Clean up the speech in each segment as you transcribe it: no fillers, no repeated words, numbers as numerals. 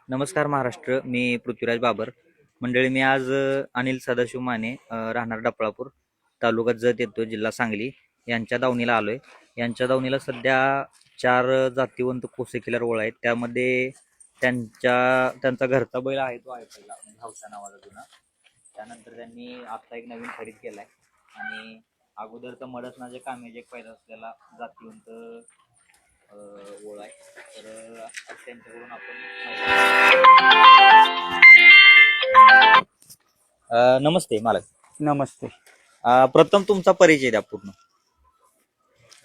नमस्कार महाराष्ट्र. मी पृथ्वीराज बाबर. मंडळी, मी आज अनिल सदाशिव माने, राहणार डफळापूर, तालुका जत येतो, जिल्हा सांगली, यांच्या दावणीला आलोय. यांच्या दावणीला सध्या 4 जातीवंत कोसे किलर ओळ आहेत. त्यामध्ये त्यांचा घरचा बैल आहे, तो आहे पहिला हौसा नावाचा जुना. त्यानंतर त्यांनी आता एक नवीन खरेदी केलाय आणि अगोदरचा मडसनाचे कामेज एक पहिला असलेला जातीवंत ओळ आहे. तर आज त्यांच्याकडून आपण नमस्ते मालक. नमस्ते. प्रथम तुमचा परिचय द्या पूर्ण.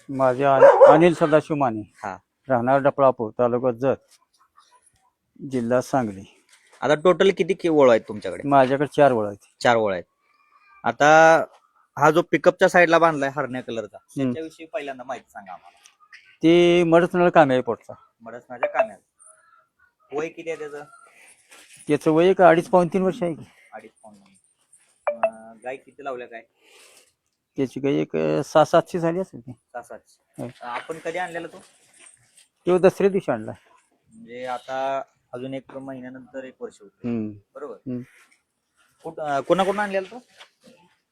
माझे अनिल सदाशिव माने, हा. राहणार डफळापूर, तालुका जत, जिल्हा सांगली. आता टोटल किती ओळ आहेत तुमच्याकडे? माझ्याकडे 4 वळ आहेत. 4 ओळ आहेत. आता हा जो पिकअपच्या साईडला बांधलाय हरण्या कलरचा, त्याच्याविषयी पहिल्यांदा माहिती सांगा आम्हाला. ते मडसनळ कामे पोटचा. मडसनाच्या काम्यात वय किती आहे त्याचं? त्याचं वय एक 2.5-3 वर्ष आहे की. 2.5 गाय किती लावल्या काय? त्याची गाय एक 600-700 झाली असेल की. 6-7. आपण कधी आणलेला तो? तो दसऱ्या दिवशी आणला. म्हणजे आता अजून 1 महिन्यानंतर 1 वर्ष होत, बरोबर. कोणाकडून आणलेला तो?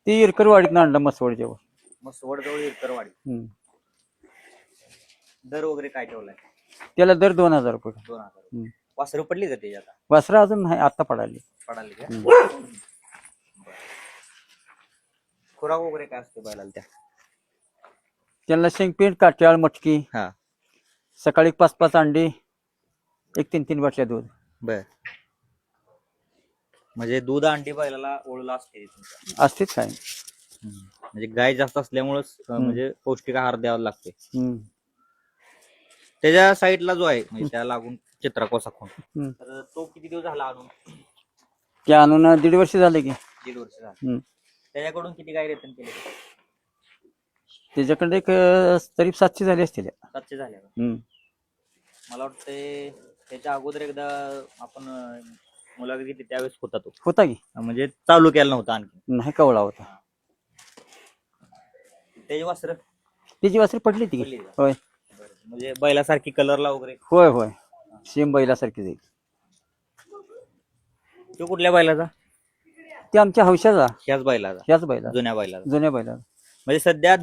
ती इरकरवाडीतून आणला, मसवड जवळ. मसवड जवळ इरकरवाडी. दर वगैरे काय ठेवलाय त्याला दर 2000 रुपये. 2000. वासरं पडली का त्याची? आता वासरा अजून नाही, आता पडाली. पडाली का? खुराक वगैरे काय असते बैलाला त्या? त्यांना शेंगपेंट, काट्याळ, मटकी. हा. सकाळी 5-5 अंडी, 1-3 बाटल्या दूध. बर. म्हणजे दूध अंडी बैलाला ओळला असते असतेच काय. म्हणजे गाय जास्त असल्यामुळेच म्हणजे पौष्टिक आहार द्यावा लागते. त्याच्या साईडला जो आहे म्हणजे त्या लागून चित्रा कोसा खून, तर तो किती दिवस झाला आणून? ते आणून 1.5 वर्ष झाले की. 1.5 वर्ष झाले. त्याच्याकडून किती गाय रेतन केले? त्याच्याकडे एक तरी 700 झाले असतील. 700 झाले. मला वाटतं त्याच्या अगोदर एकदा आपण मुलाखत घेतली त्यावेळेस होता तो. होता की. म्हणजे चालू केला नव्हता आणखी? नाही, कवळा होता. त्याची वासर? त्याची वासरी पडली ती. होय. म्हणजे बैलासारखी कलरला वगैरे? होय होय, सेम बैलासारखी जाईल. तो कुठल्या बैलाचा? ते आमच्या हौशाचा. ह्याच बैलाचा? ह्याच बैला, जुन्या बैलाचा. जुन्या बैला. म्हणजे सध्या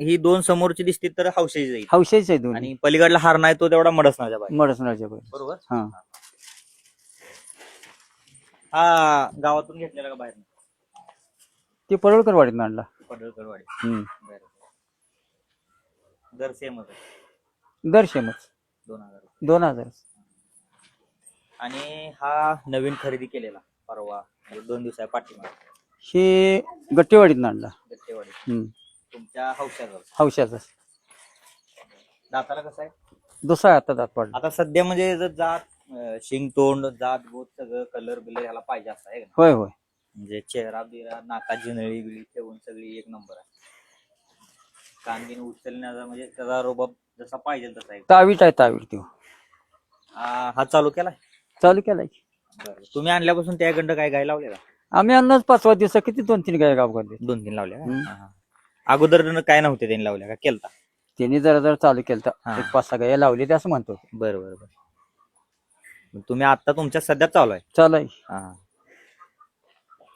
ही दोन समोरची दिसते तर हौशाची जाईल. हौशाच आहे दोन. आणि पलीकडला हार नाही तो तेवढा मडसनाचा बैल. मडसनाच्या बैल, बरोबर. हा. हा गावातून घेतलेला का बाहेर? ते पडळकरवाडीतून आणला. पडळकरवाडी. दर सेमच आहे? दर सेमच. 2000. आणि हा नवीन खरेदी केलेला परवा, 2 दिवसा पाठीमागे, हे गट्टेवाडीतून आणला. गट्टेवाडी. तुमच्या हौशाचा? हौशाचा. दाताला कसं आहे? दुसरा आता दात पडला. आता सध्या म्हणजे जर जात, शिंग तोंड, जात गोत सगळं कलर बिलर ह्याला पाहिजे असं आहे का? होय होय. म्हणजे चेहरा बिरा, नाकाची नळी बिळी ठेवून सगळी 1 नंबर आहे. कानगिन उचलण्याचा म्हणजे त्याचा रोबाब जसा पाहिजे तसा आहे. तावीट आहे, तावीट तो. हा चालू केलाय? चालू केलाय. तुम्ही आणल्यापासून त्याकडं काय गाय लावले का? आम्ही अन्नाच 5वा दिवसा किती 2-3 गाय गाव करते. 2-3 लावल्या का? अगोदर काय नव्हते त्यांनी लावल्या का? केलता त्यांनी जरा चालू केलता. 5-6 गाय लावली ते असं म्हणतो. बरोबर. तुम्ही आता तुमच्या सध्या चालू आहे? चालू आहे.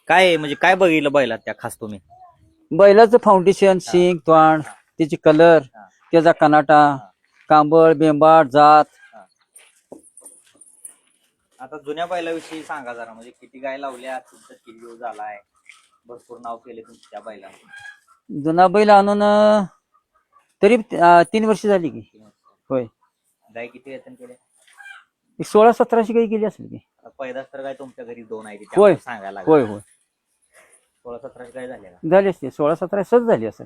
काय म्हणजे काय बघितलं बैलात त्या खास तुम्ही? बैलाचं फाउंडेशन, शिंग, तोंड, त्याची कलर, त्याचा कनाटा, कांबळ, बेंबाट, जात. आता जुन्या बैलाविषयी सांगा जरा. म्हणजे किती गाय लावल्या, तुमचा किती दिवस झालाय, भरपूर नाव केले तुमच्या बैलाने. जुना बैल आणून तरी 3 वर्ष झाली की. होय. गाय किती वेतन केले? 1600-1700 गाय गेली असेल की. पैदास तर काय तुमच्या घरी 2 आहे होय. सांगायला? होय होय. 1600-1700 गाय झाल्या? झाली असते. 16-17 सहज झाली असेल.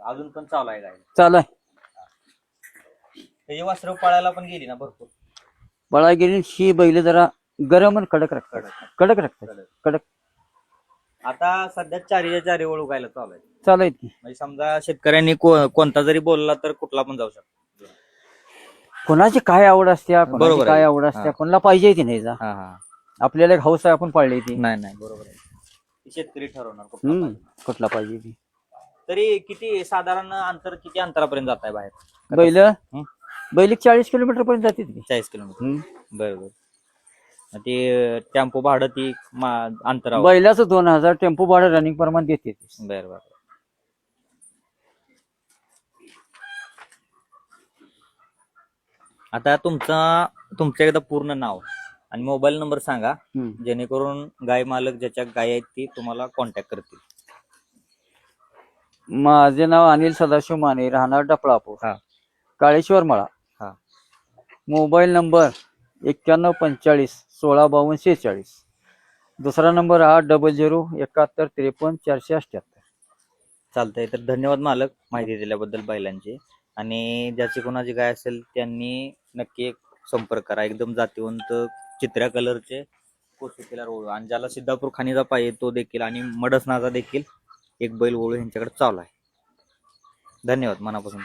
अजून पण चालू आहे गाय? चालू आहे. त्याची वासरं पळायला पण गेली ना भरपूर? बळा गेली. ही बैल जरा गरम आणि कडक राखतात. कडक. आता सध्या 4 ओळू गायला चालू आहे? चालू आहेत की. म्हणजे समजा शेतकऱ्यांनी कोणता जरी बोलला तर कुठला पण जाऊ शकतो. कोणाची काय आवड असते, कोणाची काय आवड असते, कोणाला पाहिजे ती नाही जा. आपल्याला एक हौस आहे, आपण पाळली ती. नाही बरोबर आहे. शेतकरी ठरवणार कुठला पाहिजे ती. तरी किती साधारण अंतर, किती अंतरापर्यंत जात आहे बाहेर बैल? 40 किलोमीटर पर्यंत जाते. 40 किलोमीटर. बरोबर. ते टेम्पो भाडं ती अंतरावर. बैलाचं 2000 टेम्पो भाडं रनिंग प्रमाण देते ते. बर बर. आता तुमचं एकदा पूर्ण नाव आणि मोबाईल नंबर सांगा, जेणेकरून गाय मालक ज्याच्या गाय आहेत ती तुम्हाला कॉन्टॅक्ट करतील. माझे नाव अनिल सदाशिव माने, राहणार डफळापूर, हा. काळेश्वर मळा. हा. Mobile number 9145 165246. दुसरा नंबर 8007145478. चालतंय. तर धन्यवाद मालक माहिती दिल्याबद्दल बैलांची. आणि ज्याची कोणाची गाय असेल त्यांनी नक्की एक संपर्क करा. एकदम जातीवंत चित्र्या कलरचे कोशिकीला ओळू, आणि ज्याला सिद्धापूर खाणीचा पाहिजे तो देखील, आणि मडसनाचा देखील एक बैल ओळू यांच्याकडे चालू आहे. धन्यवाद मनापासून.